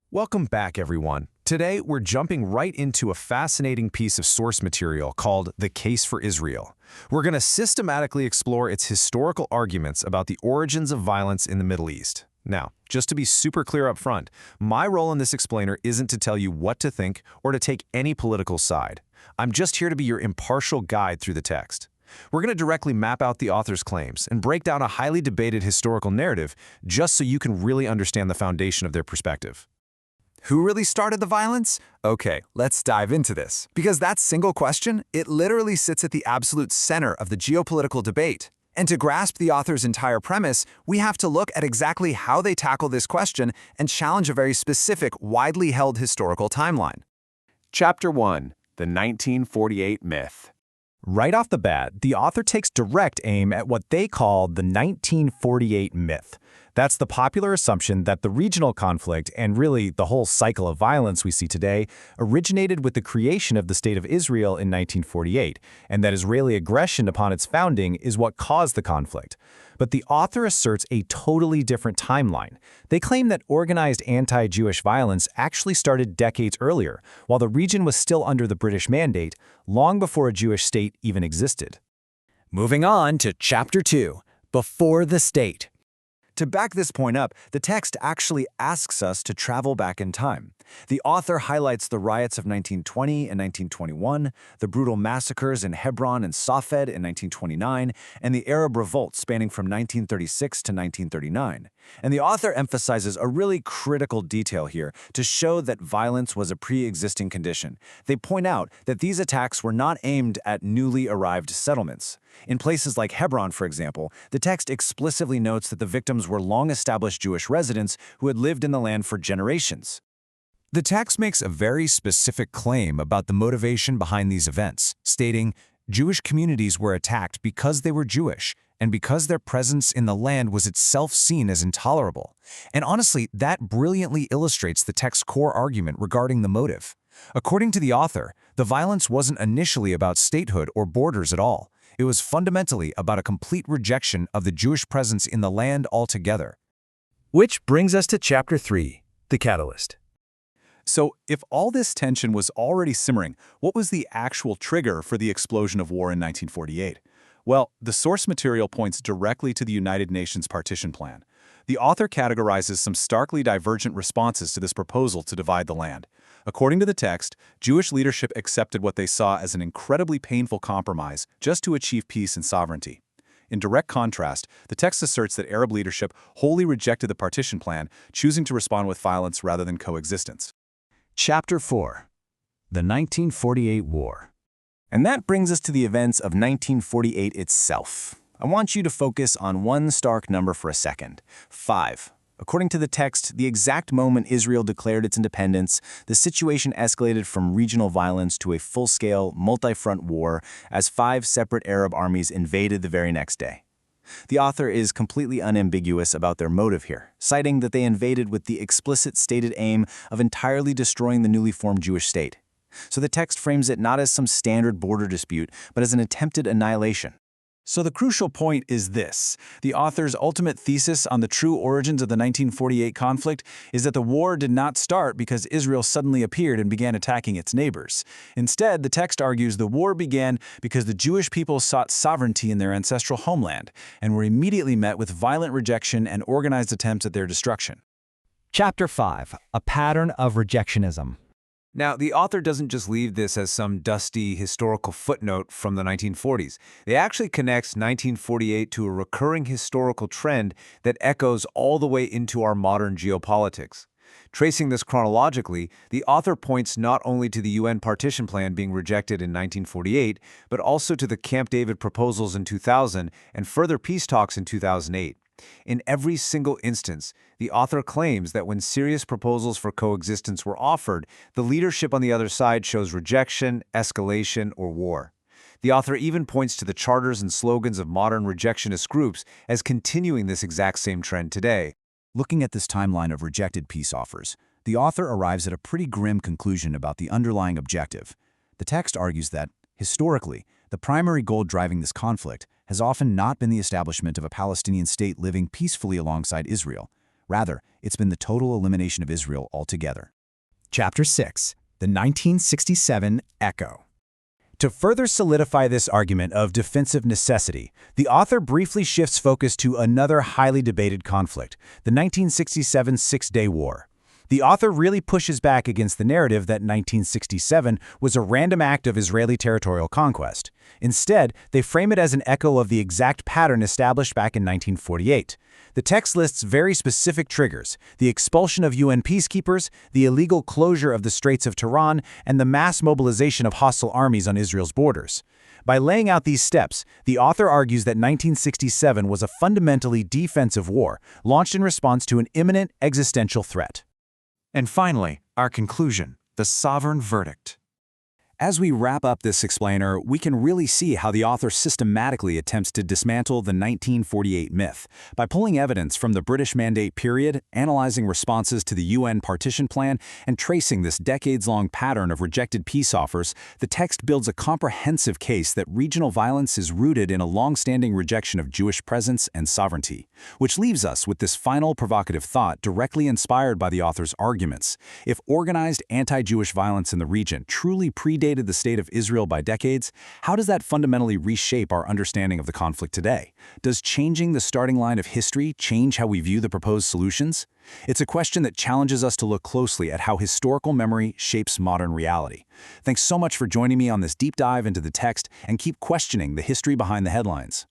Welcome back, everyone. Today, we're jumping right into a fascinating piece of source material called The Case for Israel. We're going to systematically explore its historical arguments about the origins of violence in the Middle East. Now, just to be super clear up front, my role in this explainer isn't to tell you what to think or to take any political side. I'm just here to be your impartial guide through the text. We're going to directly map out the author's claims and break down a highly debated historical narrative just so you can really understand the foundation of their perspective. Who really started the violence? Okay, let's dive into this. Because that single question, it literally sits at the absolute center of the geopolitical debate. And to grasp the author's entire premise, we have to look at exactly how they tackle this question and challenge a very specific, widely held historical timeline. Chapter 1. The 1948 Myth. Right off the bat, the author takes direct aim at what they call the 1948 myth. That's the popular assumption that the regional conflict, and really the whole cycle of violence we see today, originated with the creation of the State of Israel in 1948, and that Israeli aggression upon its founding is what caused the conflict. But the author asserts a totally different timeline. They claim that organized anti-Jewish violence actually started decades earlier, while the region was still under the British mandate, long before a Jewish state even existed. Moving on to Chapter 2, Before the State. To back this point up, the text actually asks us to travel back in time. The author highlights the riots of 1920 and 1921, the brutal massacres in Hebron and Safed in 1929, and the Arab revolt spanning from 1936 to 1939. And the author emphasizes a really critical detail here to show that violence was a pre-existing condition. They point out that these attacks were not aimed at newly arrived settlements. In places like Hebron, for example, the text explicitly notes that the victims were long-established Jewish residents who had lived in the land for generations. The text makes a very specific claim about the motivation behind these events, stating, Jewish communities were attacked because they were Jewish, and because their presence in the land was itself seen as intolerable. And honestly, that brilliantly illustrates the text's core argument regarding the motive. According to the author, the violence wasn't initially about statehood or borders at all. It was fundamentally about a complete rejection of the Jewish presence in the land altogether. Which brings us to Chapter 3, The Catalyst. So, if all this tension was already simmering, what was the actual trigger for the explosion of war in 1948? Well, the source material points directly to the United Nations Partition Plan. The author categorizes some starkly divergent responses to this proposal to divide the land. According to the text, Jewish leadership accepted what they saw as an incredibly painful compromise just to achieve peace and sovereignty. In direct contrast, the text asserts that Arab leadership wholly rejected the partition plan, choosing to respond with violence rather than coexistence. Chapter 4, The 1948 War. And that brings us to the events of 1948 itself. I want you to focus on one stark number for a second: 5. According to the text, the exact moment Israel declared its independence, the situation escalated from regional violence to a full-scale, multi-front war as 5 separate Arab armies invaded the very next day. The author is completely unambiguous about their motive here, citing that they invaded with the explicit stated aim of entirely destroying the newly formed Jewish state. So the text frames it not as some standard border dispute, but as an attempted annihilation. So the crucial point is this: the author's ultimate thesis on the true origins of the 1948 conflict is that the war did not start because Israel suddenly appeared and began attacking its neighbors. Instead, the text argues the war began because the Jewish people sought sovereignty in their ancestral homeland and were immediately met with violent rejection and organized attempts at their destruction. Chapter 5, A Pattern of Rejectionism. Now, the author doesn't just leave this as some dusty historical footnote from the 1940s. They actually connects 1948 to a recurring historical trend that echoes all the way into our modern geopolitics. Tracing this chronologically, the author points not only to the UN partition plan being rejected in 1948, but also to the Camp David proposals in 2000 and further peace talks in 2008. In every single instance, the author claims that when serious proposals for coexistence were offered, the leadership on the other side shows rejection, escalation, or war. The author even points to the charters and slogans of modern rejectionist groups as continuing this exact same trend today. Looking at this timeline of rejected peace offers, the author arrives at a pretty grim conclusion about the underlying objective. The text argues that, historically, the primary goal driving this conflict has often not been the establishment of a Palestinian state living peacefully alongside Israel. Rather, it's been the total elimination of Israel altogether. Chapter 6, the 1967 Echo. To further solidify this argument of defensive necessity, the author briefly shifts focus to another highly debated conflict, the 1967 Six-Day War. The author really pushes back against the narrative that 1967 was a random act of Israeli territorial conquest. Instead, they frame it as an echo of the exact pattern established back in 1948. The text lists very specific triggers: the expulsion of UN peacekeepers, the illegal closure of the Straits of Tiran, and the mass mobilization of hostile armies on Israel's borders. By laying out these steps, the author argues that 1967 was a fundamentally defensive war, launched in response to an imminent existential threat. And finally, our conclusion, the sovereign verdict. As we wrap up this explainer, we can really see how the author systematically attempts to dismantle the 1948 myth. By pulling evidence from the British Mandate period, analyzing responses to the UN partition plan, and tracing this decades-long pattern of rejected peace offers, the text builds a comprehensive case that regional violence is rooted in a long-standing rejection of Jewish presence and sovereignty. Which leaves us with this final provocative thought directly inspired by the author's arguments. If organized anti-Jewish violence in the region truly predated the state of Israel by decades, how does that fundamentally reshape our understanding of the conflict today? Does changing the starting line of history change how we view the proposed solutions? It's a question that challenges us to look closely at how historical memory shapes modern reality. Thanks so much for joining me on this deep dive into the text, and keep questioning the history behind the headlines.